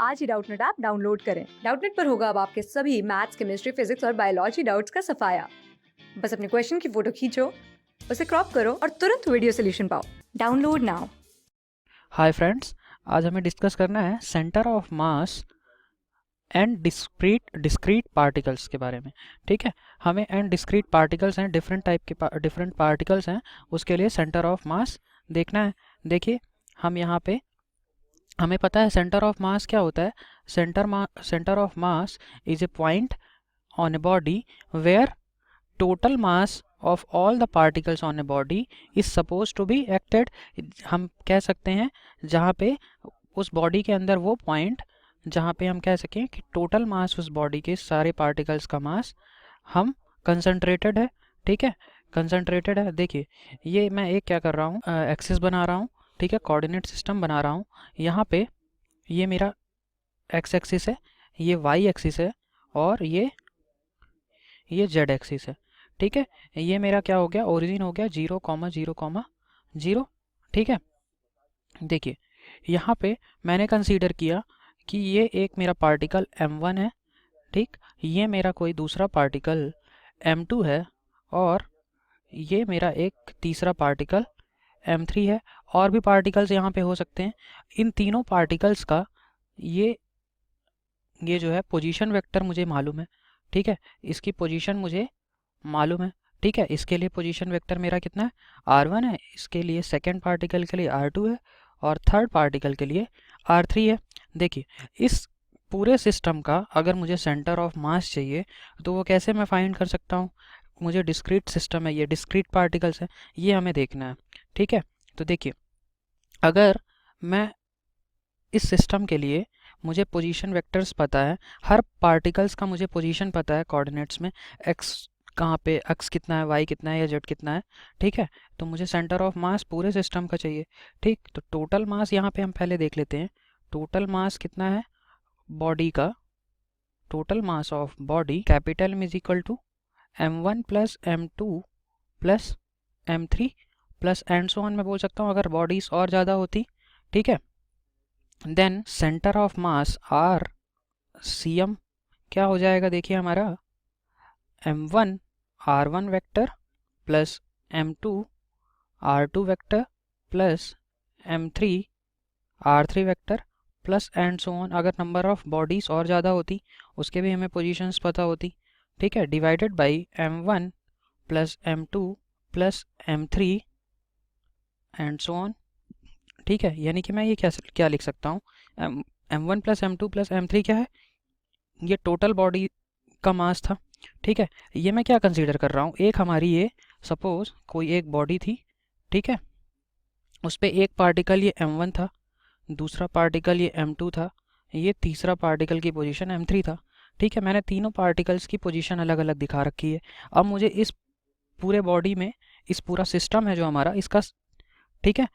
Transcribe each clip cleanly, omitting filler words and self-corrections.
आज ही Doubtnut app download करें। Doubtnut पर होगा अब आपके सभी मैथ्स, केमिस्ट्री, फिजिक्स और बायोलॉजी डाउट्स का सफाया। बस अपने क्वेश्चन की फोटो खींचो, उसे क्रॉप करो और तुरंत वीडियो सोल्यूशन पाओ। Download now. हाय फ्रेंड्स, आज हमें डिस्कस करना है centre of mass and discrete particles के बारे में। ठीक है, हमें एंड डिस्क्रीट पार्टिकल्स हैं, डिफरेंट टाइप के डिफरेंट पार्टिकल्स हैं, उसके लिए सेंटर ऑफ मास देखना है। देखिए, हम यहाँ पे हमें पता है सेंटर ऑफ मास क्या होता है। Centre of mass is a point on a body where total mass of all the particles on a body is supposed to be acted। हम कह सकते हैं जहाँ पे उस बॉडी के अंदर वो पॉइंट जहाँ पे हम कह सकें कि टोटल मास उस बॉडी के सारे पार्टिकल्स का मास हम कंसंट्रेटेड है। ठीक है, कंसंट्रेटेड है। देखिए, ये मैं एक क्या कर रहा हूँ, एक्सिस बना रहा हूँ। ठीक है, कोऑर्डिनेट सिस्टम बना रहा हूँ। यहाँ पे ये मेरा एक्स एक्सिस है, ये वाई एक्सिस है और ये जेड एक्सिस है। ठीक है, ये मेरा क्या हो गया, ओरिजिन हो गया 0,0,0। ठीक है, देखिए यहाँ पे मैंने कंसीडर किया कि ये एक मेरा पार्टिकल m1 है। ठीक, ये मेरा कोई दूसरा पार्टिकल m2 है और ये मेरा एक तीसरा पार्टिकल m3 है। और भी पार्टिकल्स यहाँ पे हो सकते हैं। इन तीनों पार्टिकल्स का ये जो है पोजीशन वेक्टर मुझे मालूम है। ठीक है, इसकी पोजीशन मुझे मालूम है। ठीक है, इसके लिए पोजीशन वेक्टर मेरा कितना है, r1 है। इसके लिए सेकंड पार्टिकल के लिए r2 है और थर्ड पार्टिकल के लिए r3 है। देखिए, इस पूरे सिस्टम का अगर मुझे सेंटर ऑफ मास चाहिए तो वो कैसे मैं फाइंड कर सकता हूँ। मुझे डिस्क्रीट सिस्टम है, ये डिस्क्रीट पार्टिकल्स है, ये हमें देखना है। ठीक है, तो देखिए, अगर मैं इस सिस्टम के लिए मुझे पोजीशन वेक्टर्स पता है, हर पार्टिकल्स का मुझे पोजीशन पता है कोऑर्डिनेट्स में, एक्स कहाँ पे, एक्स कितना है, वाई कितना है या जेड कितना है। ठीक है, तो मुझे सेंटर ऑफ मास पूरे सिस्टम का चाहिए। ठीक, तो टोटल मास यहाँ पे हम पहले देख लेते हैं। टोटल मास कितना है बॉडी का, total mass of body capital M is equal to m1 plus m2 plus m3 plus and so on मैं बोल सकता हूँ अगर बॉडीज और ज़्यादा होती। ठीक है, then centre of mass R C M क्या हो जाएगा, देखिए हमारा m1 r1 vector plus m2 r2 vector plus m3 r3 vector plus and so on. अगर नंबर ऑफ बॉडीज और ज़्यादा होती उसके भी हमें पोजीशंस पता होती। ठीक है, divided by m1 plus m2 plus m3 and so on. ठीक है, यानी कि मैं ये क्या लिख सकता हूँ, m1 plus m2 plus m3 क्या है, ये टोटल बॉडी का मास था। ठीक है, ये मैं क्या कंसीडर कर रहा हूँ, एक हमारी ये सपोज कोई एक बॉडी थी। ठीक है, उस पर एक पार्टिकल ये m1 था, दूसरा पार्टिकल ये m2 था, ये तीसरा पार्टिकल की पोजीशन m3 था। ठीक है, मैंने तीनों पार्टिकल्स की पोजीशन अलग अलग दिखा रखी है। अब मुझे इस पूरे बॉडी में, इस पूरा सिस्टम है जो हमारा, इसका ठीक है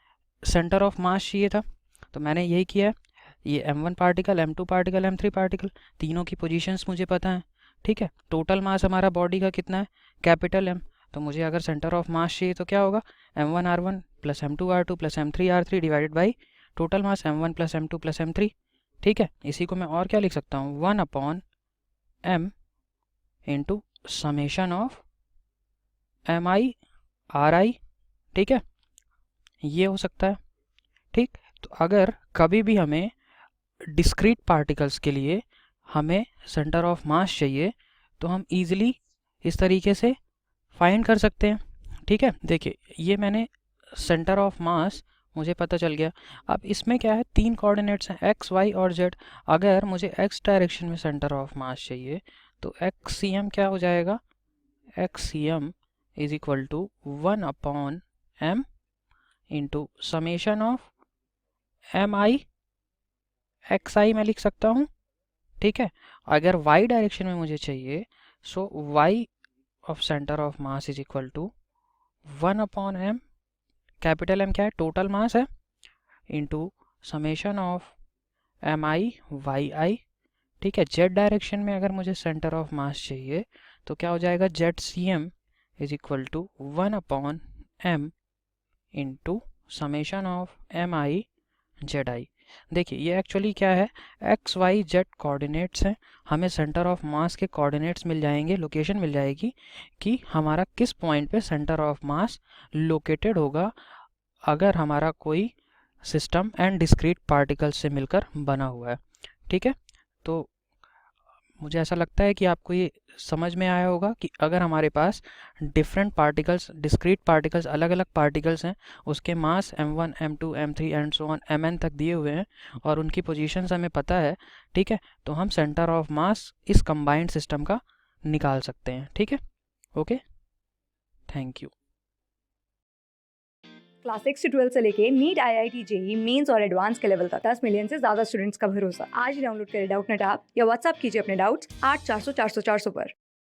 सेंटर ऑफ मास चाहिए था। तो मैंने यही किया है, ये m1 particle, m2 particle, m3 particle, तीनों की पोजीशंस मुझे पता है। ठीक है, टोटल मास हमारा बॉडी का कितना है, कैपिटल M। तो मुझे अगर सेंटर ऑफ मास चाहिए तो क्या होगा, m1 r1 plus m2 r2 plus m3 r3 divided by total mass m1 plus m2 plus m3। ठीक है, इसी को मैं और क्या लिख सकता हूँ, 1 upon m into summation of mi ri। ठीक है, ये हो सकता है। ठीक, तो अगर कभी भी हमें डिस्क्रीट पार्टिकल्स के लिए हमें सेंटर ऑफ मास चाहिए तो हम इजीली इस तरीके से फाइंड कर सकते हैं। ठीक है, देखिए ये मैंने सेंटर ऑफ मास मुझे पता चल गया। अब इसमें क्या है, तीन कोऑर्डिनेट्स हैं x, y और z। अगर मुझे x डायरेक्शन में सेंटर ऑफ मास चाहिए तो एक्स सी एम क्या हो जाएगा, X C M is equal to 1 upon m into summation of M I X I मैं लिख सकता हूँ। ठीक है, अगर y डायरेक्शन में मुझे चाहिए so y of centre of mass is equal to 1 upon m, capital M क्या है, टोटल मास है, into summation of M I Y I. ठीक है, z डायरेक्शन में अगर मुझे सेंटर ऑफ मास चाहिए तो क्या हो जाएगा, Z C M is equal to 1 upon m into summation of M I Z I. देखिए ये एक्चुअली क्या है, एक्स वाई जेड कोऑर्डिनेट्स हैं। हमें सेंटर ऑफ मास के कोऑर्डिनेट्स मिल जाएंगे, लोकेशन मिल जाएगी कि हमारा किस पॉइंट पे सेंटर ऑफ मास लोकेटेड होगा अगर हमारा कोई सिस्टम एंड डिस्क्रीट पार्टिकल्स से मिलकर बना हुआ है। ठीक है, तो मुझे ऐसा लगता है कि आपको ये समझ में आया होगा कि अगर हमारे पास डिफरेंट पार्टिकल्स, डिस्क्रीट पार्टिकल्स, अलग अलग पार्टिकल्स हैं, उसके मास m1 m2 m3 and so on mn तक दिए हुए हैं और उनकी पोजीशंस हमें पता है, ठीक है, तो हम सेंटर ऑफ मास इस कंबाइंड सिस्टम का निकाल सकते हैं। ठीक है, ओके, थैंक यू। क्लास 6 से 12 से लेके नीट IIT जेई मेंस और एडवांस के लेवल तक 10 मिलियन से ज्यादा स्टूडेंट्स का भरोसा। आज ही डाउनलोड करें डाउटनेट ऐप या व्हाट्सएप कीजिए अपने डाउट्स 8400 400 400 पर।